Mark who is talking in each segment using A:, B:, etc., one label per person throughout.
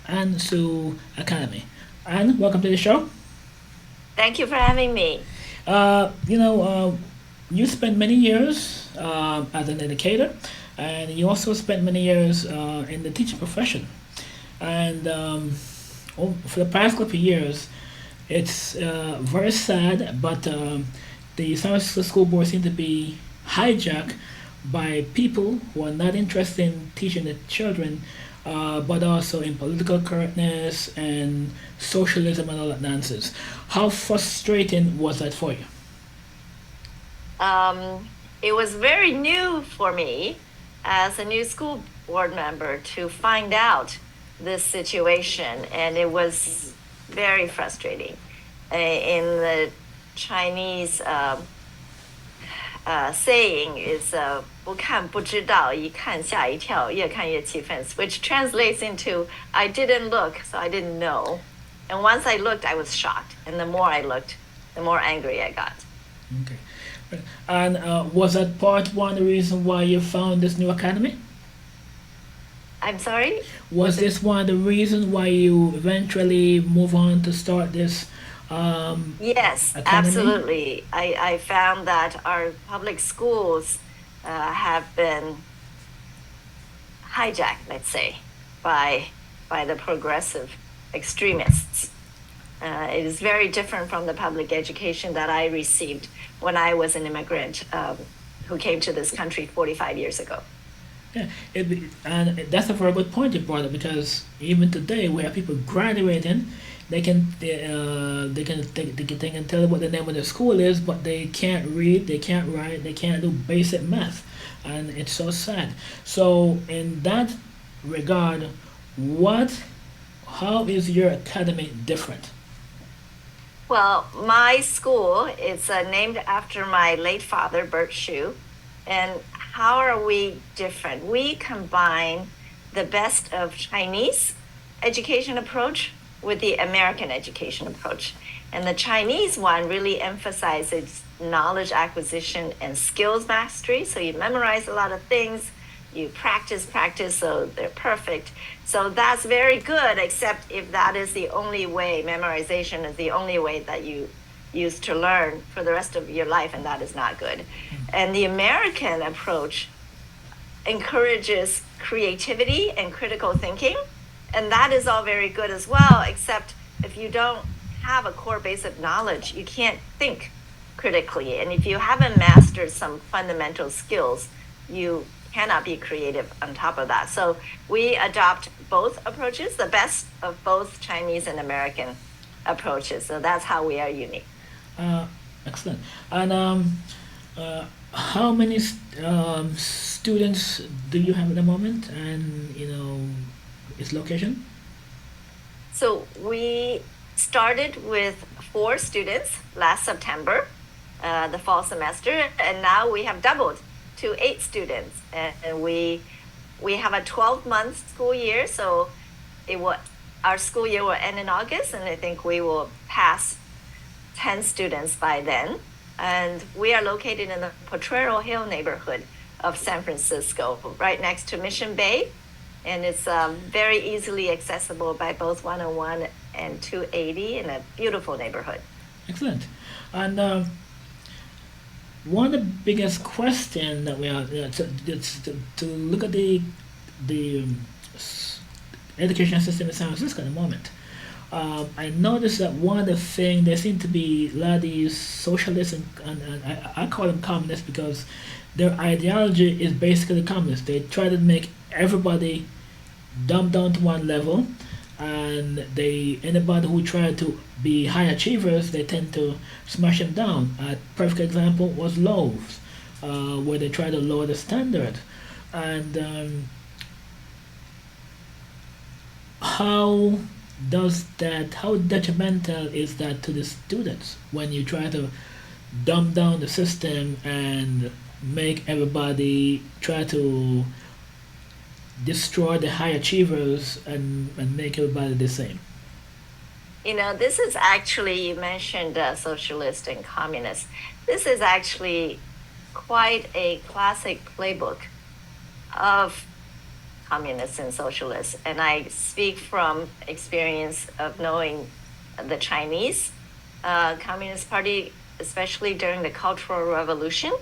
A: Anne Su Academy. Anne, welcome to the show.
B: Thank you for having me.
A: Uh, you know, uh, you spent many years as an educator, and you also spent many years in the teaching profession. And for the past couple of years, it's very sad, but the San Francisco School Board seems to be hijacked by people who are not interested in teaching the children, but also in political correctness and socialism and all that nonsense. How frustrating was that for you?
B: It was very new for me as a new school board member to find out this situation, and it was very frustrating. In the Chinese saying is 不看不知道，一看吓一跳，越看越气愤, which translates into I didn't look, so I didn't know. And once I looked, I was shocked. And the more I looked, the more angry I got.
A: Okay. And was that part one reason why you found this new academy?
B: I'm sorry?
A: Was this one of the reasons why you eventually move on to start this
B: Yes,
A: academy?
B: absolutely. I found that our public schools have been hijacked, let's say, by the progressive extremists. It is very different from the public education that I received when I was an immigrant who came to this country 45 years ago.
A: Yeah, and that's a very good point you brought up because even today, we have people graduating, they can tell you what the name of the school is, but they can't read, they can't write, they can't do basic math, and it's so sad. So in that regard, what, how is your academy different?
B: Well, my school is named after my late father, Bert Shu. And how are we different? We combine the best of Chinese education approach with the American education approach. And the Chinese one really emphasizes knowledge acquisition and skills mastery. So you memorize a lot of things, you practice, so they're perfect. So that's very good, except if that is the only way, memorization is the only way that you use to learn for the rest of your life, and that is not good. And the American approach encourages creativity and critical thinking, and that is all very good as well, except if you don't have a core base of knowledge, you can't think critically. And if you haven't mastered some fundamental skills, you cannot be creative on top of that. So we adopt both approaches, the best of both Chinese and American approaches. So that's how we are unique.
A: Uh, Excellent. And how many students do you have at the moment? And its location?
B: So we started with 4 students last September, the fall semester, and now we have doubled to 8 students. And we have a 12-month school year, so our school year will end in August, and I think we will pass 10 students by then. And we are located in the Potrero Hill neighborhood of San Francisco, right next to Mission Bay. And it's very easily accessible by both 101 and 280 in a beautiful neighborhood.
A: Excellent. And one of the biggest question that we are to look at the education system in San Francisco at the moment. I noticed that one of the things there seem to be a lot of these socialists and I call them communists because their ideology is basically communist. They try to make everybody dumb down to one level, and they anybody who try to be high achievers, they tend to smash them down. A perfect example was Lowe's, where they try to lower the standard, and how how detrimental is that to the students when you try to dumb down the system and make everybody try to destroy the high achievers and make everybody the same?
B: This is actually, you mentioned socialist and communist. This is actually quite a classic playbook of communists and socialists. And I speak from experience of knowing the Chinese Communist Party, especially during the Cultural Revolution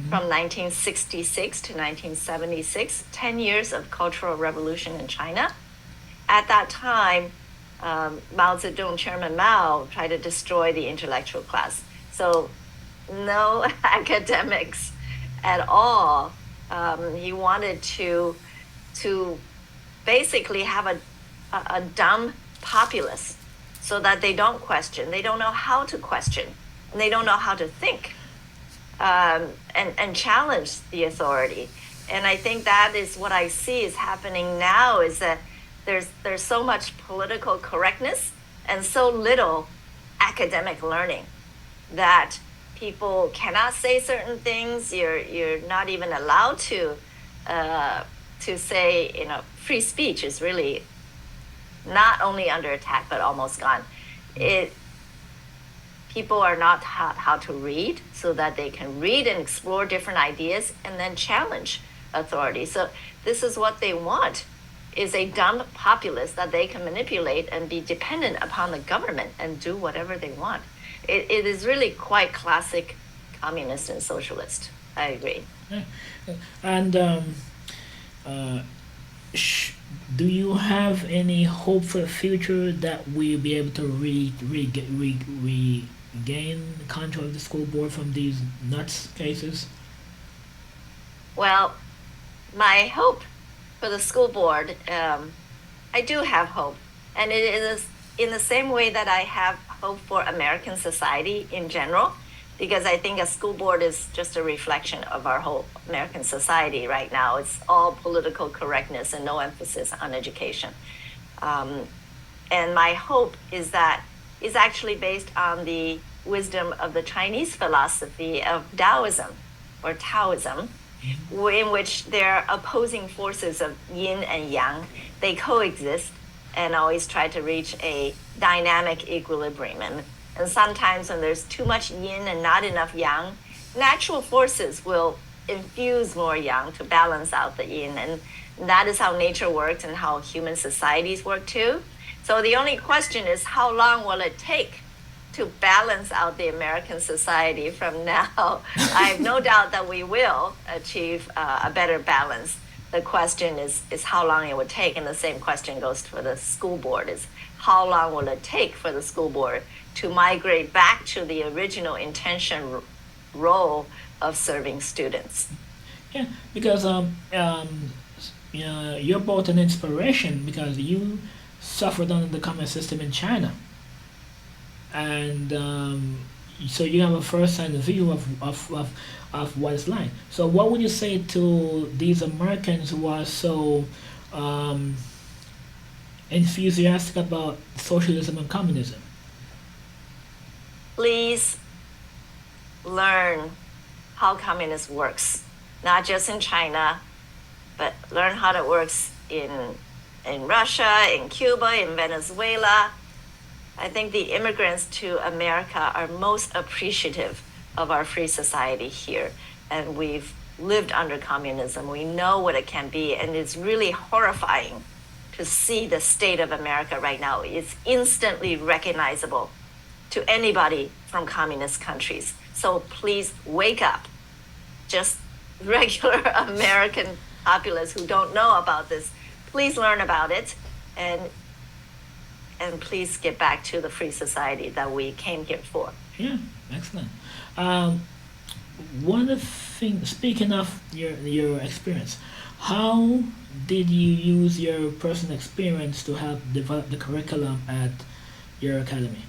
B: from 1966 to 1976, 10 years of Cultural Revolution in China. At that time, Mao Zedong, Chairman Mao, tried to destroy the intellectual class. So no academics at all. He wanted to basically have a dumb populace so that they don't question. They don't know how to question, and they don't know how to think and challenge the authority. And I think that is what I see is happening now, is that there's so much political correctness and so little academic learning that people cannot say certain things. You're not even allowed to say, free speech is really not only under attack but almost gone. People are not taught how to read so that they can read and explore different ideas and then challenge authority. So this is what they want, is a dumb populace that they can manipulate and be dependent upon the government and do whatever they want. It is really quite classic communist and socialist. I agree.
A: Yeah. And do you have any hope for the future that we'll be able to regain control of the school board from these nuts cases?
B: Well, my hope for the school board, I do have hope. And it is in the same way that I have hope for American society in general, because I think a school board is just a reflection of our whole American society right now. It's all political correctness and no emphasis on education. And my hope is actually based on the wisdom of the Chinese philosophy of Taoism, or Taoism, in which they're opposing forces of yin and yang. They coexist and always try to reach a dynamic equilibrium. And sometimes when there's too much yin and not enough yang, natural forces will infuse more yang to balance out the yin. And that is how nature works and how human societies work too. So the only question is, how long will it take to balance out the American society from now? I have no doubt that we will achieve a better balance. The question is how long it would take, and the same question goes for the school board, is how long will it take for the school board to migrate back to the original intention role of serving students?
A: Yeah, because you're both an inspiration, because you suffered under the communist system in China, and so you have a first-hand view of what it's like. So what would you say to these Americans who are so enthusiastic about socialism and communism?
B: Please learn how communism works, not just in China, but learn how it works in Russia, in Cuba, in Venezuela. I think the immigrants to America are most appreciative of our free society here. And we've lived under communism. We know what it can be. And it's really horrifying to see the state of America right now. It's instantly recognizable to anybody from communist countries. So please wake up. Just regular American populace who don't know about this, please learn about it, and please get back to the free society that we came here for.
A: Yeah, excellent. One of the things, speaking of your experience, how did you use your personal experience to help develop the curriculum at your academy?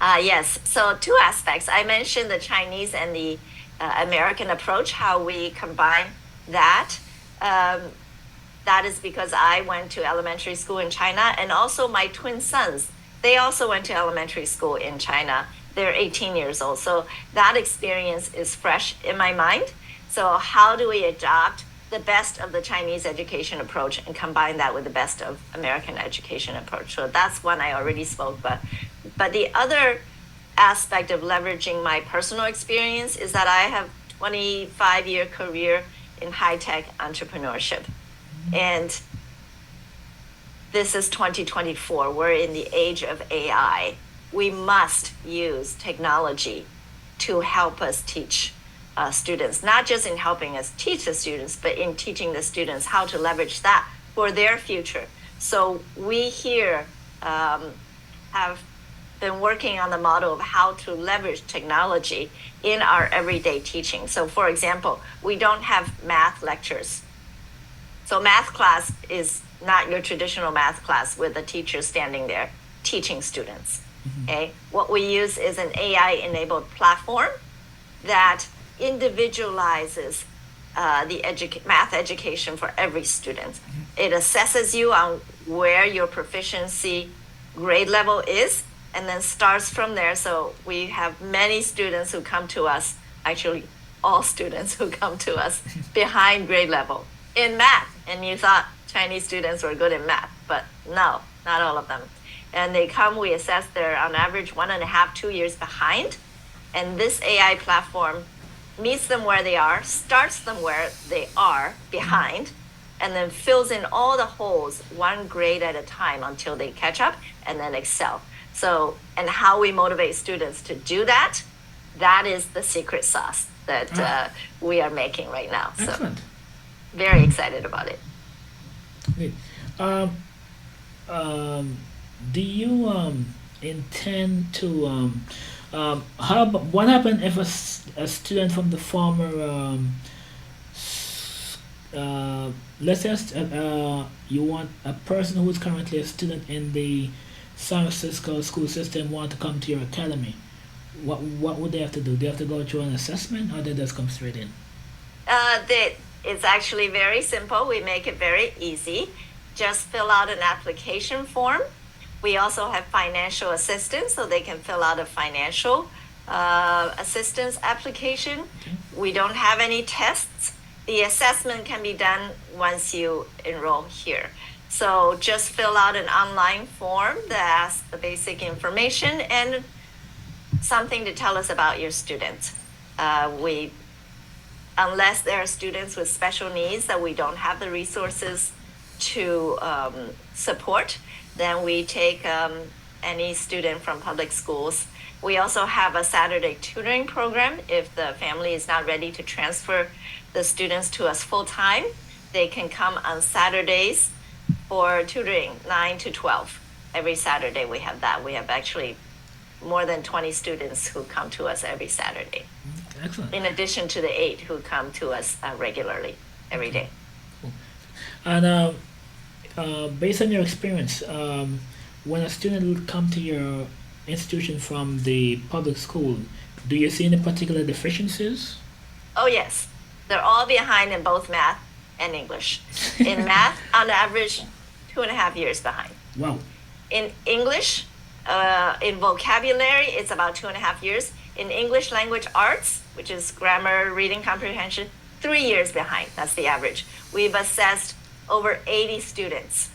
B: Yes, so two aspects. I mentioned the Chinese and the American approach, how we combine that. That is because I went to elementary school in China, and also my twin sons, they also went to elementary school in China. They're 18 years old. So that experience is fresh in my mind. So how do we adopt the best of the Chinese education approach and combine that with the best of American education approach? So that's one I already spoke about. But the other aspect of leveraging my personal experience is that I have 25-year career in high-tech entrepreneurship. And this is 2024. We're in the age of AI. We must use technology to help us teach students, not just in helping us teach the students, but in teaching the students how to leverage that for their future. So we here have been working on the model of how to leverage technology in our everyday teaching. So for example, we don't have math lectures. So math class is not your traditional math class with a teacher standing there teaching students. Okay, what we use is an AI-enabled platform that individualizes the math education for every student. It assesses you on where your proficiency grade level is, and then starts from there. So we have many students who come to us, actually all students who come to us behind grade level in math. And you thought Chinese students were good in math, but no, not all of them. And they come, we assess they're on average 1.5, 2 years behind. And this AI platform meets them where they are, starts them where they are behind, and then fills in all the holes one grade at a time until they catch up and then excel. So, and how we motivate students to do that, that is the secret sauce that we are making right now. So
A: Excellent.
B: very excited about it.
A: Great. Um, um, do you intend to what happened if a student from the former let's say you want a person who is currently a student in the San Francisco school system want to come to your academy? What would they have to do? They have to go through an assessment, or they just come straight in?
B: It's actually very simple. We make it very easy. Just fill out an application form. We also have financial assistance, so they can fill out a financial assistance application.
A: Okay.
B: We don't have any tests. The assessment can be done once you enroll here. So just fill out an online form that asks the basic information and something to tell us about your student. Unless there are students with special needs that we don't have the resources to support, then we take any student from public schools. We also have a Saturday tutoring program. If the family is not ready to transfer the students to us full time, they can come on Saturdays for tutoring 9 to 12. Every Saturday we have that. We have actually more than 20 students who come to us every Saturday,
A: Excellent.
B: in addition to the 8 who come to us regularly every day.
A: Cool. And based on your experience, when a student will come to your institution from the public school, do you see any particular deficiencies?
B: Oh, yes. They're all behind in both math and English. In math, on average, 2.5 years behind.
A: Wow.
B: In English, in vocabulary, it's about 2.5 years. In English language arts, which is grammar, reading comprehension, 3 years behind. That's the average. We've assessed over 80 students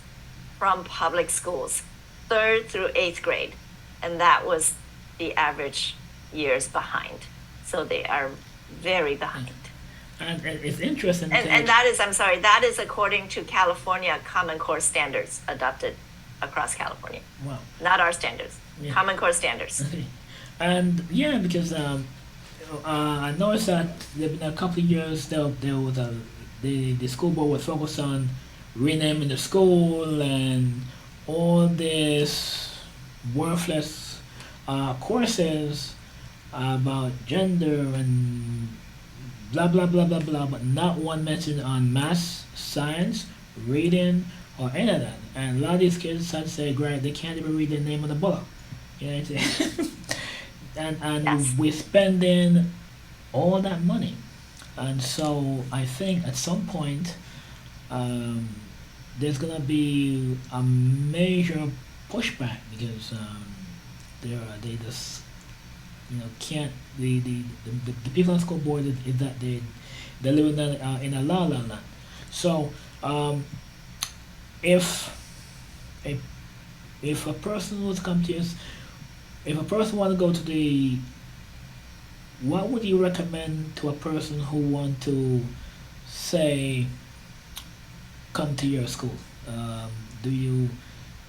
B: from public schools, 3rd through 8th grade. And that was the average years behind. So they are very behind.
A: And it's interesting.
B: And that is, I'm sorry, that is according to California Common Core standards adopted across California.
A: Wow.
B: Not our standards,
A: Yeah.
B: Common Core standards.
A: Okay. And yeah, because I noticed that there have been a couple of years there was the school board was focused on renaming the school and all this worthless courses about gender and blah blah blah blah blah, but not one mention on math, science, reading, or any of that. And a lot of these kids had to say, "Great, they can't even read the name of the book." You know what I'm saying? And
B: Yes.
A: we're spending all that money, and so I think at some point um, there's gonna be a major pushback because they just can't the people on the school board is that they live in a la la land. So if a if a person was come to us, if a person want to go to the, what would you recommend to a person who want to say come to your school? Do you?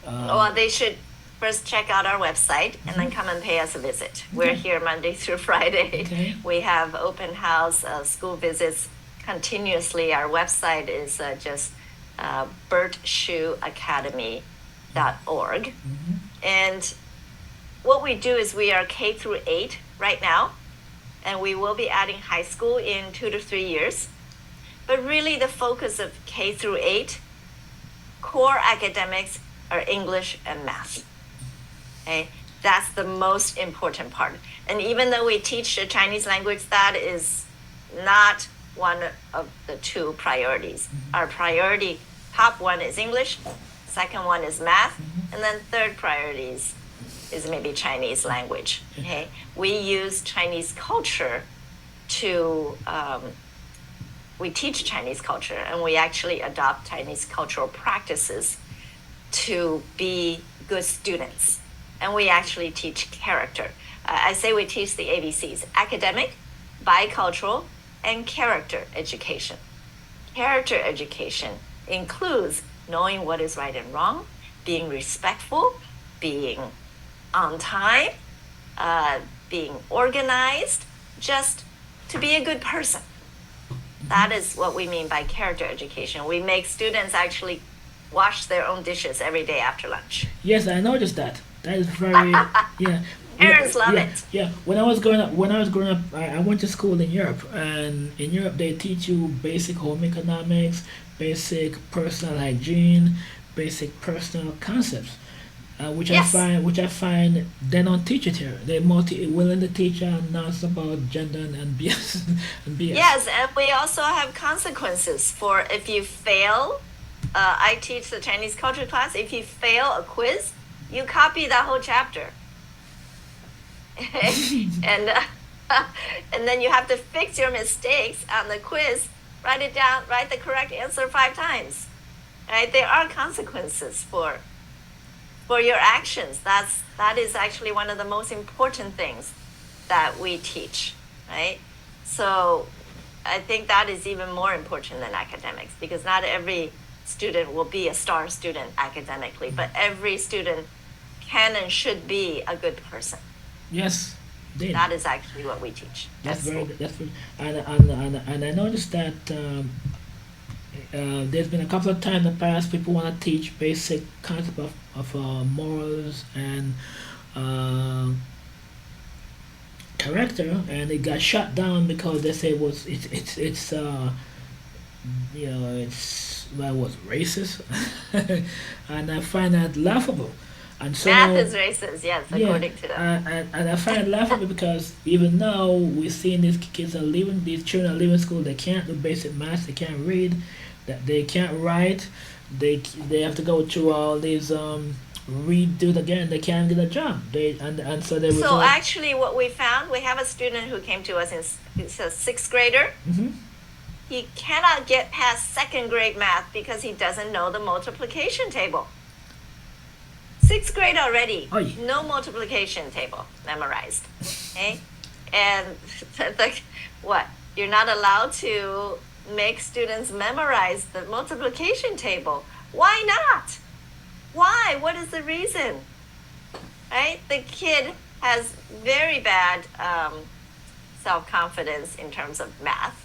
B: Well, they should first check out our website and then come and pay us a visit. We're
A: Okay.
B: here Monday through Friday.
A: Okay.
B: We have open house, school visits continuously. Our website is just birdshoeacademy.org. And what we do is we are K through 8 right now, and we will be adding high school in 2 to 3 years. But really, the focus of K through 8 core academics are English and math. Okay, that's the most important part. And even though we teach the Chinese language, that is not one of the two priorities. Our priority, top one is English, second one is math, and then third priorities is maybe Chinese language. Okay, we use Chinese culture to we teach Chinese culture, and we actually adopt Chinese cultural practices to be good students. And we actually teach character. I say we teach the ABCs: academic, bicultural, and character education. Character education includes knowing what is right and wrong, being respectful, being on time, being organized, just to be a good person. That is what we mean by character education. We make students actually wash their own dishes every day after lunch.
A: Yes, I noticed that. That is very yeah.
B: Parents love
A: Yeah,
B: it.
A: yeah. When I was growing up, I went to school in Europe, and in Europe they teach you basic home economics, basic personal hygiene, basic personal concepts,
B: Yes.
A: which I find they don't teach it here. They're more willing to teach nonsense about gender and BS and BS.
B: Yes, and we also have consequences for if you fail. I teach the Chinese culture class. If you fail a quiz, you copy that whole chapter. and and then you have to fix your mistakes on the quiz, write it down, write the correct answer 5 times. Right? There are consequences for your actions. That is actually one of the most important things that we teach, right? So I think that is even more important than academics, because not every student will be a star student academically, but every student can and should be a good person.
A: Yes, they.
B: That is actually what we teach at school.
A: That's very, and I noticed that there's been a couple of times in the past people want to teach basic concept of morals and uh, character, and it got shut down because they say it was it's it's well, was racist, and I find that laughable, and
B: Math
A: so
B: is racist, yes,
A: yeah,
B: according to them.
A: and I find it laughable because even now we're seeing these children are leaving school, they can't do basic math, they can't read, that they can't write, they have to go through all these redo it again, they can't get a job, and so they
B: So
A: resort.
B: actually, what we found, we have a student who came to us he's a sixth grader.
A: Hmm.
B: He cannot get past second grade math because he doesn't know the multiplication table. Sixth grade already,
A: Oi.
B: no multiplication table memorized. Okay? And like, what? You're not allowed to make students memorize the multiplication table. Why not? Why? What is the reason? Right? The kid has very bad self confidence in terms of math.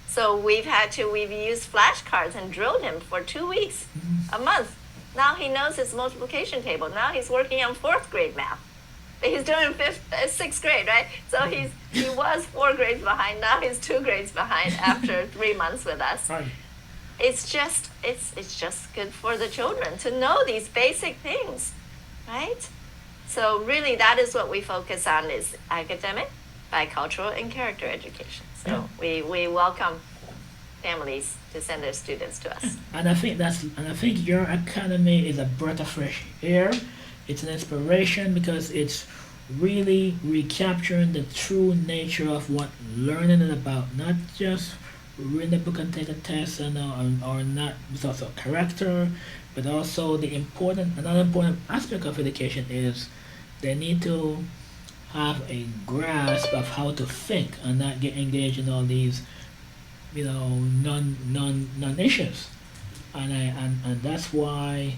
B: So we've used flashcards and drilled him for 2 weeks, a month. Now he knows his multiplication table. Now he's working on fourth grade math. But he's doing sixth grade, right? So he was 4 grades behind. Now he's 2 grades behind after 3 months with us.
A: Right.
B: It's just good for the children to know these basic things, right? So really, that is what we focus on: is academic, bicultural, and character education. So we welcome families to send their students to us.
A: And I think your academy is a breath of fresh air. It's an inspiration because it's really recapturing the true nature of what learning is about. Not just read a book and take a test and or not. It's also character, but also another important aspect of education is they need to have a grasp of how to think and not get engaged in all these non issues. and that's why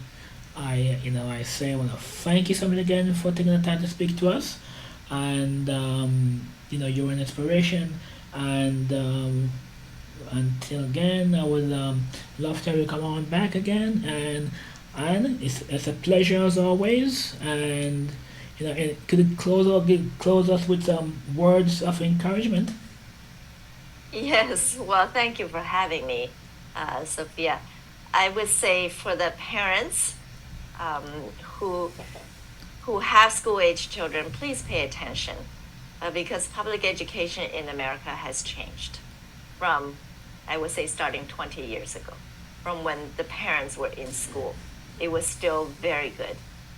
A: I say I want to thank you so much again for taking the time to speak to us, and you're an inspiration, and until again, I would love to have you come on back again, and it's a pleasure as always, and could you close us with some words of encouragement?
B: Yes, well, thank you for having me, Sophia. I would say for the parents um, who who have school age children, please pay attention because public education in America has changed from, I would say, starting 20 years ago, from when the parents were in school. It was still very good.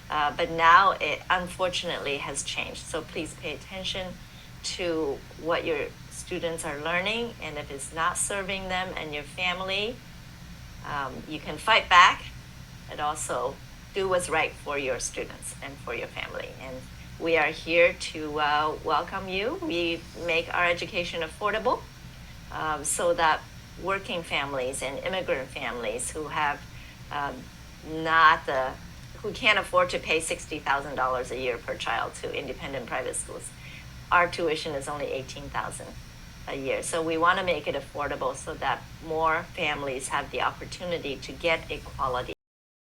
B: But now it unfortunately has changed. So please pay attention to what your students are learning. And if it's not serving them and your family, you can fight back and also do what's right for your students and for your family. And we are here to welcome you. We make our education affordable so that working families and immigrant families who have not the who can't afford to pay $60,000 a year per child to independent private schools. Our tuition is only $18,000 a year. So we want to make it affordable so that more families have the opportunity to get a quality